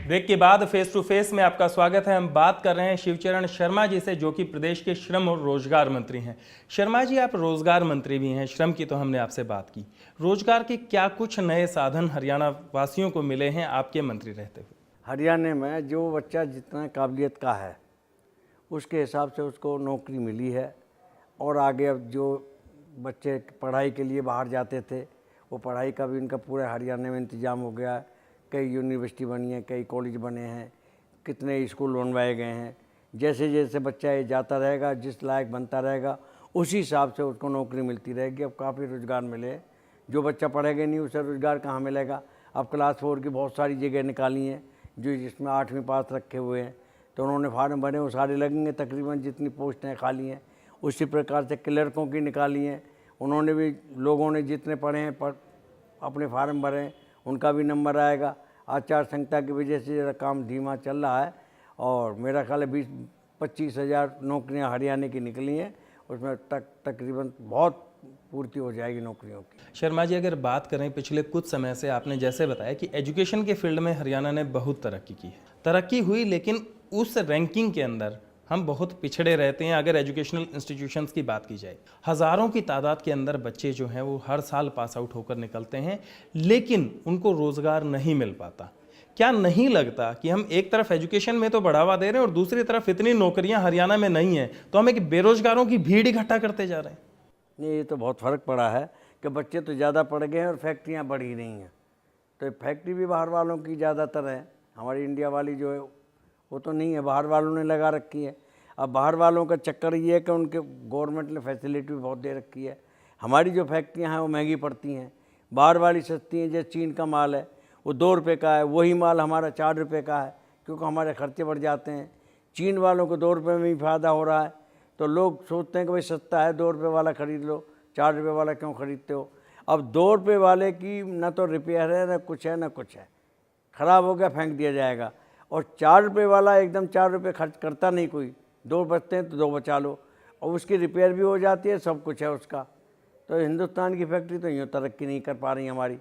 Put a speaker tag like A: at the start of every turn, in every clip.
A: Break के बाद face to face में आपका स्वागत है। हम बात कर रहे हैं शिवचरण शर्मा जी से, जो कि प्रदेश के श्रम और रोजगार मंत्री हैं। शर्मा जी, आप रोजगार मंत्री भी हैं, श्रम की तो हमने आपसे बात की। रोजगार के क्या कुछ नए साधन हरियाणा वासियों को मिले हैं आपके मंत्री रहते हुए?
B: हरियाणा में जो बच्चा जितना काबिलियत का है उसके हिसाब से उसको नौकरी मिली है। और आगे अब जो बच्चे पढ़ाई के लिए बाहर जाते थे वो पढ़ाई का भी इनका पूरे हरियाणा में इंतज़ाम हो गया है। कई यूनिवर्सिटी बनी है, कई कॉलेज बने हैं, कितने स्कूल बनवाए गए हैं। जैसे जैसे बच्चा ये जाता रहेगा, जिस लायक बनता रहेगा, उसी हिसाब से उसको नौकरी मिलती रहेगी। अब काफ़ी रोज़गार मिले। जो बच्चा पढ़ेगा नहीं उसे रोज़गार कहाँ मिलेगा। अब क्लास 4 की बहुत सारी जगह निकाली हैं, जो जिसमें 8वीं पास रखे हुए हैं, तो उन्होंने फार्म भरे, वो सारे लगेंगे। तकरीबन जितनी पोस्टें खाली हैं उसी प्रकार से क्लर्कों की निकाली हैं, उन्होंने भी, लोगों ने जितने पढ़े हैं अपने फार्म भरे हैं, उनका भी नंबर आएगा। आचार संहिता की वजह से ज़रा काम धीमा चल रहा है और मेरा ख्याल है 20-25 हज़ार नौकरियां हरियाणा की निकली हैं, उसमें तकरीबन बहुत पूर्ति हो जाएगी नौकरियों की।
A: शर्मा जी, अगर बात करें पिछले कुछ समय से, आपने जैसे बताया कि एजुकेशन के फील्ड में हरियाणा ने बहुत तरक्की की है, तरक्की हुई, लेकिन उस रैंकिंग के अंदर हम बहुत पिछड़े रहते हैं। अगर एजुकेशनल इंस्टीट्यूशंस की बात की जाए, हज़ारों की तादाद के अंदर बच्चे जो हैं वो हर साल पास आउट होकर निकलते हैं, लेकिन उनको रोज़गार नहीं मिल पाता। क्या नहीं लगता कि हम एक तरफ एजुकेशन में तो बढ़ावा दे रहे हैं और दूसरी तरफ इतनी नौकरियां हरियाणा में नहीं हैं, तो हम एक बेरोजगारों की भीड़ इकट्ठा करते जा रहे हैं?
B: नहीं, ये तो बहुत फ़र्क पड़ा है कि बच्चे तो ज़्यादा पढ़ गए हैं और फैक्ट्रियाँ बढ़ी नहीं हैं। तो फैक्ट्री भी बाहर वालों की ज़्यादातर है, हमारी इंडिया वाली जो है वो तो नहीं है, बाहर वालों ने लगा रखी है। अब बाहर वालों का चक्कर ये है कि उनके गवर्नमेंट ने फैसिलिटी भी बहुत दे रखी है। हमारी जो फैक्ट्रियाँ हैं वो महंगी पड़ती हैं, बाहर वाली सस्ती हैं। जैसे चीन का माल है वो 2 रुपये का है, वही माल हमारा 4 रुपये का है, क्योंकि हमारे खर्चे बढ़ जाते हैं। चीन वालों को 2 रुपये में ही फ़ायदा हो रहा है, तो लोग सोचते हैं कि भाई सस्ता है, 2 रुपये वाला ख़रीद लो, 4 रुपये वाला क्यों ख़रीदते हो। अब 2 रुपये वाले की ना तो रिपेयर है, ना कुछ है, ना कुछ है, ख़राब हो गया फेंक दिया जाएगा। और 4 रुपये वाला एकदम 4 रुपये खर्च करता नहीं कोई, 2 बचते हैं तो 2 बचा लो, और उसकी रिपेयर भी हो जाती है, सब कुछ है उसका। तो हिंदुस्तान की फैक्ट्री तो यूँ तरक्की नहीं कर पा रही हमारी,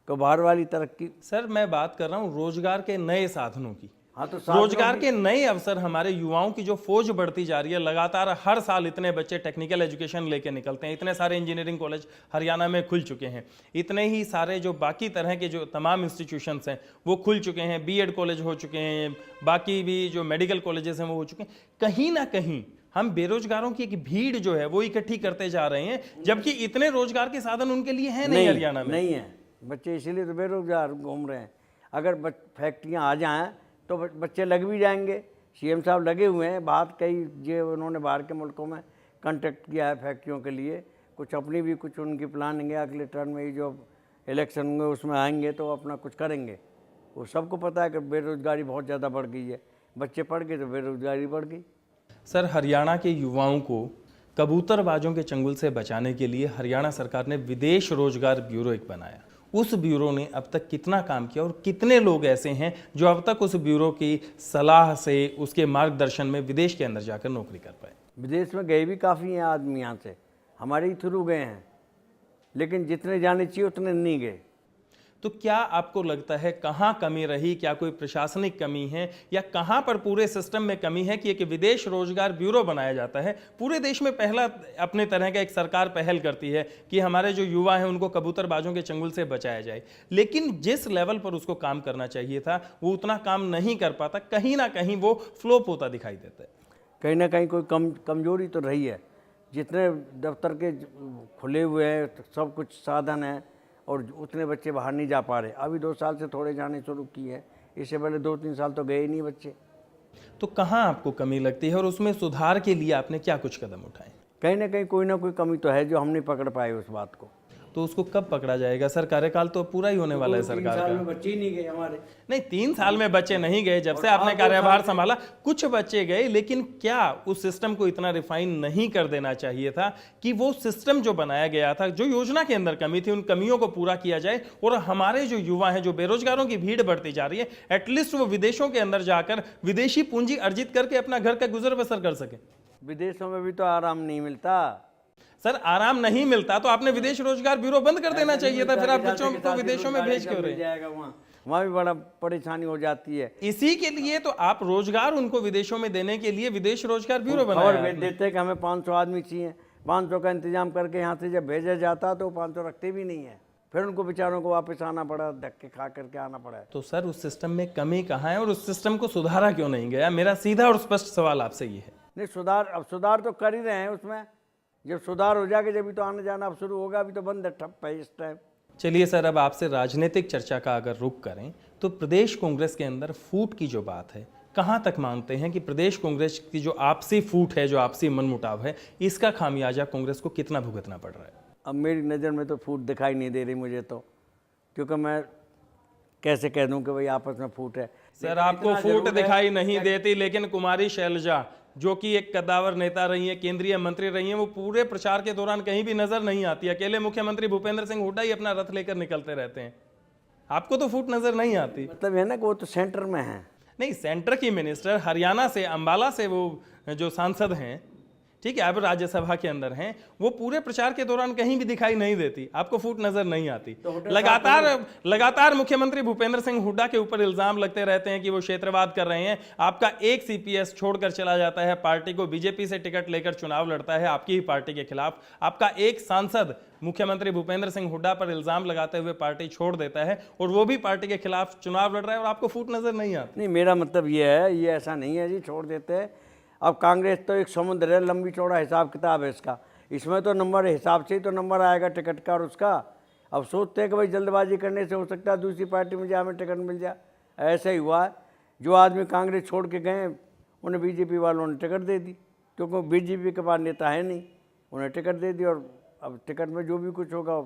B: तो बाहर वाली तरक्की।
A: सर, मैं बात कर रहा हूँ रोजगार के नए साधनों की।
B: हाँ, तो
A: रोजगार के नए अवसर, हमारे युवाओं की जो फौज बढ़ती जा रही है, लगातार हर साल इतने बच्चे टेक्निकल एजुकेशन लेके निकलते हैं, इतने सारे इंजीनियरिंग कॉलेज हरियाणा में खुल चुके हैं, इतने ही सारे जो बाकी तरह के जो तमाम इंस्टीट्यूशंस हैं वो खुल चुके हैं, बीएड कॉलेज हो चुके हैं, बाकी भी जो मेडिकल कॉलेजेस हैं वो हो चुके हैं। कहीं ना कहीं हम बेरोजगारों की एक भीड़ जो है वो इकट्ठी करते जा रहे हैं, जबकि इतने रोजगार के साधन उनके लिए है नहीं हरियाणा में।
B: नहीं है, बच्चे इसीलिए तो बेरोजगार घूम रहे हैं। अगर फैक्ट्रियाँ आ जाएँ तो बच्चे लग भी जाएंगे। सीएम साहब लगे हुए हैं, बात कई जो उन्होंने बाहर के मुल्कों में कॉन्ट्रैक्ट किया है फैक्ट्रियों के लिए, कुछ अपनी भी कुछ उनकी प्लानिंग है। अगले टर्म में ही जो इलेक्शन होंगे उसमें आएंगे तो अपना कुछ करेंगे। वो सबको पता है कि बेरोज़गारी बहुत ज़्यादा बढ़ गई है, बच्चे पढ़ गए तो बेरोज़गारी बढ़ गई।
A: सर, हरियाणा के युवाओं को कबूतरबाजों के चंगुल से बचाने के लिए हरियाणा सरकार ने विदेश रोजगार ब्यूरो एक बनाया। उस ब्यूरो ने अब तक कितना काम किया और कितने लोग ऐसे हैं जो अब तक उस ब्यूरो की सलाह से, उसके मार्गदर्शन में विदेश के अंदर जाकर नौकरी कर पाए?
B: विदेश में गए भी काफ़ी हैं आदमी, यहाँ से हमारे ही थ्रू गए हैं, लेकिन जितने जाने चाहिए उतने नहीं गए।
A: तो क्या आपको लगता है कहाँ कमी रही? क्या कोई प्रशासनिक कमी है या कहाँ पर पूरे सिस्टम में कमी है कि एक विदेश रोजगार ब्यूरो बनाया जाता है? पूरे देश में पहला अपने तरह का एक सरकार पहल करती है कि हमारे जो युवा हैं उनको कबूतरबाजों के चंगुल से बचाया जाए, लेकिन जिस लेवल पर उसको काम करना चाहिए था वो उतना काम नहीं कर पाता। कहीं ना कहीं वो फ्लॉप होता दिखाई देता है।
B: कहीं ना कहीं कोई कमजोरी तो रही है। जितने दफ्तर के खुले हुए हैं, सब कुछ साधन है, और उतने बच्चे बाहर नहीं जा पा रहे। अभी 2 साल से थोड़े जाने शुरू किए हैं, इससे पहले 2-3 साल तो गए ही नहीं बच्चे।
A: तो कहाँ आपको कमी लगती है और उसमें सुधार के लिए आपने क्या कुछ कदम उठाए?
B: कहीं ना कोई कमी तो है जो हम नहीं पकड़ पाए उस बात को।
A: तो उसको कब पकड़ा जाएगा? सर, कार्यकाल तो पूरा ही होने वाला है सरकार
B: 3 साल
A: का।
B: में बच्चे ही नहीं गए हमारे।
A: नहीं, 3 साल में बच्चे नहीं गए, जब से आपने कार्यभार संभाला कुछ बच्चे गए, लेकिन क्या उस सिस्टम को इतना रिफाइन नहीं कर देना चाहिए था कि वो सिस्टम जो बनाया गया था, जो योजना के अंदर कमी थी, उन कमियों को पूरा किया जाए और हमारे जो युवा हैं, जो बेरोजगारों की भीड़ बढ़ती जा रही है, एटलीस्ट वो विदेशों के अंदर जाकर विदेशी पूंजी अर्जित करके अपना घर का गुजर बसर कर सके।
B: विदेशों में भी तो आराम नहीं मिलता।
A: सर, आराम नहीं मिलता तो आपने विदेश रोजगार ब्यूरो बंद कर देना चाहिए था, फिर आप बच्चों को विदेशों में भेज क्यों रहे?
B: जाएगा वहाँ वहाँ भी बड़ा परेशानी हो जाती है।
A: इसी के लिए तो आप रोजगार उनको विदेशों में देने के लिए विदेश रोजगार ब्यूरो
B: खबर
A: बनाया
B: भेज
A: आपने।
B: देते हैं कि हमें 500 आदमी चाहिए, 500 का इंतजाम करके यहाँ से जब भेजा जाता तो 500 रखते भी नहीं है, फिर उनको बेचारों को वापस आना पड़ा, धक्के खा करके आना पड़ा।
A: तो सर उस सिस्टम में कमी कहाँ है और उस सिस्टम को सुधारा क्यों नहीं गया? मेरा सीधा और स्पष्ट सवाल आपसे ये है।
B: नहीं, सुधार अब सुधार तो कर ही रहे हैं उसमें, जब सुधार हो जाएगा जब तो आने जाना अब शुरू होगा, अभी तो बंद है, ठप है इस टाइम।
A: चलिए सर, अब आपसे राजनीतिक चर्चा का अगर रुख करें तो प्रदेश कांग्रेस के अंदर फूट की जो बात है, कहाँ तक मानते हैं कि प्रदेश कांग्रेस की जो आपसी फूट है, जो आपसी मनमुटाव है, इसका खामियाजा कांग्रेस को कितना भुगतना पड़ रहा है?
B: अब मेरी नज़र में तो फूट दिखाई नहीं दे रही मुझे तो, क्योंकि मैं कैसे कह दूं कि भाई आपस में फूट है।
A: सर आपको फूट दिखाई नहीं देती, लेकिन कुमारी शैलजा जो कि एक कद्दावर नेता रही है, केंद्रीय मंत्री रही हैं, वो पूरे प्रचार के दौरान कहीं भी नजर नहीं आती। अकेले मुख्यमंत्री भूपेंद्र सिंह हुड्डा ही अपना रथ लेकर निकलते रहते हैं, आपको तो फूट नजर नहीं आती।
B: मतलब है ना कि वो तो सेंटर में है।
A: नहीं, सेंटर की मिनिस्टर हरियाणा से, अंबाला से वो जो सांसद हैं, ठीक है, अब राज्यसभा के अंदर हैं, वो पूरे प्रचार के दौरान कहीं भी दिखाई नहीं देती, आपको फूट नजर नहीं आती। लगातार मुख्यमंत्री भूपेंद्र सिंह हुड्डा के ऊपर इल्जाम लगते रहते हैं कि वो क्षेत्रवाद कर रहे हैं। आपका एक सीपीएस छोड़कर चला जाता है पार्टी को, बीजेपी से टिकट लेकर चुनाव लड़ता है आपकी ही पार्टी के खिलाफ। आपका एक सांसद मुख्यमंत्री भूपेंद्र सिंह हुड्डा पर इल्जाम लगाते हुए पार्टी छोड़ देता है और वो भी पार्टी के खिलाफ चुनाव लड़ रहा है और आपको फूट नजर नहीं आती।
B: नहीं, मेरा मतलब ये है, ये ऐसा नहीं है जी छोड़ देते हैं। अब कांग्रेस तो एक समुद्र है, लंबी चौड़ा हिसाब किताब है इसका, इसमें तो नंबर हिसाब से ही तो नंबर आएगा टिकट का और उसका। अब सोचते हैं कि भाई जल्दबाजी करने से हो सकता है दूसरी पार्टी में जाए हमें टिकट मिल जाए, ऐसा ही हुआ है। जो आदमी कांग्रेस छोड़ के गए उन्हें बीजेपी वालों ने टिकट दे दी, क्योंकि बीजेपी के पास नेता है नहीं, उन्हें टिकट दे दी और अब टिकट में जो भी कुछ होगा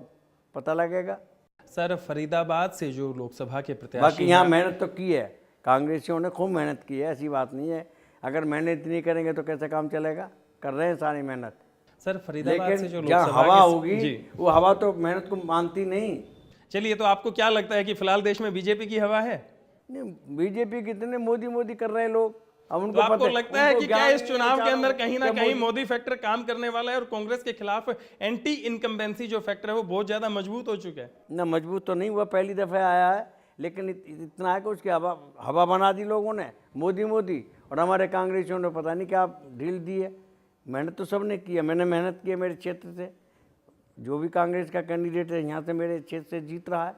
B: पता लगेगा।
A: सर फरीदाबाद से जो लोकसभा के प्रत्याशी,
B: बाकी यहाँ मेहनत तो की है, कांग्रेसियों ने खूब मेहनत की है, ऐसी बात नहीं है। अगर मेहनत नहीं करेंगे तो कैसे काम चलेगा? कर रहे हैं सारी मेहनत।
A: सर फरीदाबाद से जो
B: लेकिन जहाँ
A: लोकसभा
B: हवा
A: की-
B: होगी
A: जी,
B: वो हवा तो मेहनत को मानती नहीं।
A: चलिए, तो आपको क्या लगता है कि फिलहाल देश में बीजेपी की हवा है?
B: नहीं, बीजेपी कितने मोदी मोदी कर रहे हैं लोग, अब उनको
A: तो आपको
B: पता
A: लगता है
B: उनको
A: कि क्या
B: ज्ञान
A: इस
B: नहीं है
A: चुनाव के
B: बेचारों
A: अंदर
B: को
A: कहीं ना
B: कि
A: कहीं
B: मोदी-
A: मोदी फैक्टर काम करने वाला है और कांग्रेस के खिलाफ एंटी इनकम्बेंसी जो फैक्टर है वो बहुत ज्यादा मजबूत हो चुका है?
B: ना मजबूत तो नहीं हुआ, पहली दफ़ा आया है, लेकिन इतना है कि उसकी हवा बना दी लोगों ने, मोदी और हमारे कांग्रेसियों ने पता नहीं क्या ढील दी है। मेहनत तो सबने की है, मैंने मेहनत की है, मेरे क्षेत्र से जो भी कांग्रेस का कैंडिडेट है यहाँ से मेरे क्षेत्र से जीत रहा है।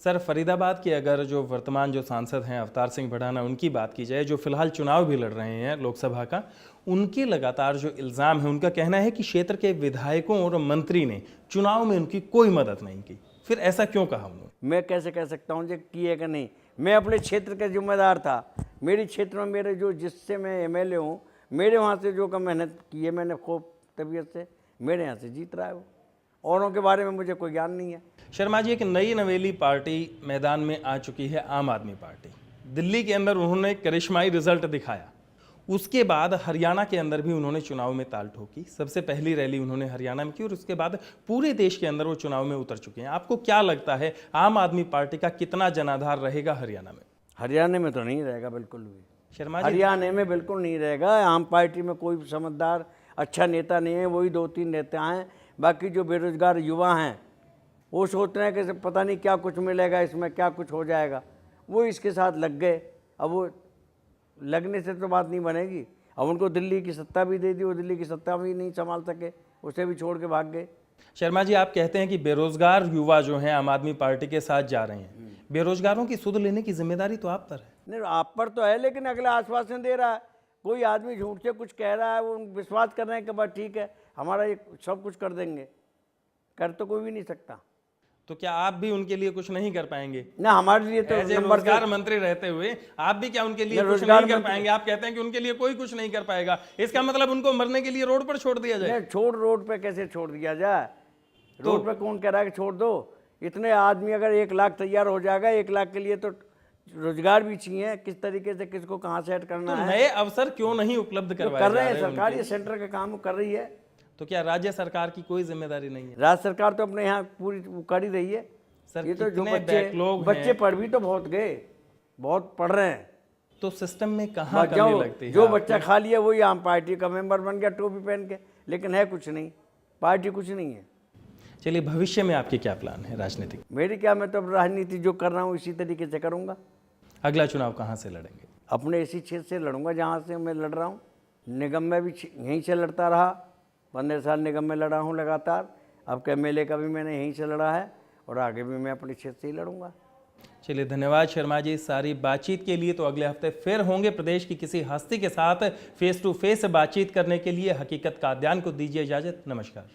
A: सर फरीदाबाद के अगर जो वर्तमान जो सांसद हैं अवतार सिंह भड़ाना, उनकी बात की जाए, जो फिलहाल चुनाव भी लड़ रहे हैं लोकसभा का, उनके लगातार जो इल्ज़ाम है, उनका कहना है कि क्षेत्र के विधायकों और मंत्री ने चुनाव में उनकी कोई मदद नहीं की। फिर ऐसा क्यों कहा उन्होंने?
B: मैं कैसे कह सकता हूँ जो की है कि नहीं, मैं अपने क्षेत्र का जिम्मेदार था, मेरे क्षेत्र में मेरे जो जिससे मैं एमएलए हूँ, मेरे वहाँ से जो का मेहनत की है मैंने खूब तबीयत से, मेरे यहाँ से जीत रहा है वो, औरों के बारे में मुझे कोई ज्ञान नहीं है।
A: शर्मा जी, एक नई नवेली पार्टी मैदान में आ चुकी है, आम आदमी पार्टी। दिल्ली के अंदर उन्होंने करिश्माई रिजल्ट दिखाया, उसके बाद हरियाणा के अंदर भी उन्होंने चुनाव में ताल ठोकी। सबसे पहली रैली उन्होंने हरियाणा में की और उसके बाद पूरे देश के अंदर वो चुनाव में उतर चुके हैं। आपको क्या लगता है आम आदमी पार्टी का कितना जनाधार रहेगा हरियाणा में?
B: हरियाणा में तो नहीं रहेगा बिल्कुल भी,
A: शर्मा जी,
B: हरियाणा में बिल्कुल नहीं रहेगा। आम पार्टी में कोई समझदार अच्छा नेता नहीं है, वही 2-3 नेता हैं। बाकी जो बेरोजगार युवा हैं वो सोच रहे हैं कि पता नहीं क्या कुछ मिलेगा, इसमें क्या कुछ हो जाएगा, वो इसके साथ लग गए। अब वो लगने से तो बात नहीं बनेगी। अब उनको दिल्ली की सत्ता भी दे दी, वो दिल्ली की सत्ता भी नहीं संभाल सके, उसे भी छोड़ के भाग गए।
A: शर्मा जी, आप कहते हैं कि बेरोजगार युवा जो हैं आम आदमी पार्टी के साथ जा रहे हैं, बेरोजगारों की सुध लेने की जिम्मेदारी तो आप पर है।
B: नहीं, आप पर तो है, लेकिन अगला आश्वासन दे रहा है। कोई आदमी झूठ से कुछ कह रहा है, वो विश्वास कर रहे हैं कि बस ठीक है हमारा ये सब कुछ कर देंगे, कर तो कोई भी नहीं सकता।
A: तो क्या आप भी उनके लिए कुछ नहीं कर पाएंगे?
B: ना हमारे लिए तो
A: एज ए
B: नंबर
A: रोजगार मंत्री रहते हुए आप भी क्या उनके लिए कुछ
B: रोजगार
A: नहीं कर
B: मंत्री-
A: पाएंगे? आप कहते हैं कि उनके लिए कोई कुछ नहीं कर पाएगा, इसका मतलब उनको मरने के लिए रोड पर छोड़ दिया जाए?
B: नहीं, छोड़ रोड पे कैसे छोड़ दिया जाए? रोड पे कौन कह रहा है कि छोड़ दो? इतने आदमी अगर 1 लाख तैयार हो जाएगा, 1 लाख के लिए तो रोजगार भी चाहिए, किस तरीके से किसको कहाँ सेट करना
A: तो
B: है।
A: नए अवसर क्यों नहीं उपलब्ध
B: तो
A: करवाए
B: कर
A: जा
B: रहे हैं,
A: हैं
B: सरकार
A: उनके?
B: ये सेंटर का काम कर रही है।
A: तो क्या राज्य सरकार की कोई जिम्मेदारी नहीं है?
B: राज्य सरकार तो अपने यहाँ पूरी वो कर ही रही है।
A: सर,
B: ये तो जो
A: कितने बैकलॉग
B: बच्चे
A: हैं?
B: पढ़ भी तो बहुत गए, बहुत पढ़ रहे हैं।
A: तो सिस्टम में कहाँ कमी लगती है?
B: जो बच्चा खा लिया वही आम पार्टी का मेंबर बन गया टोपी पहन के, लेकिन है कुछ नहीं, पार्टी कुछ नहीं है।
A: चलिए, भविष्य में आपके क्या प्लान है राजनीतिक?
B: मेरी क्या, मैं तो अब राजनीति जो कर रहा हूँ इसी तरीके से करूँगा।
A: अगला चुनाव कहाँ से लड़ेंगे?
B: अपने इसी क्षेत्र से लड़ूंगा जहाँ से मैं लड़ रहा हूँ। निगम में भी यहीं से लड़ता रहा, 15 साल निगम में लड़ा हूँ लगातार। अब के एमएलए का भी मैंने यहीं से लड़ा है और आगे भी मैं अपने क्षेत्र से ही लड़ूंगा।
A: चलिए, धन्यवाद शर्मा जी सारी बातचीत के लिए। तो अगले हफ्ते फिर होंगे प्रदेश की किसी हस्ती के साथ फेस टू फेस बातचीत करने के लिए। हकीकत का अध्ययन को दीजिए इजाजत। नमस्कार।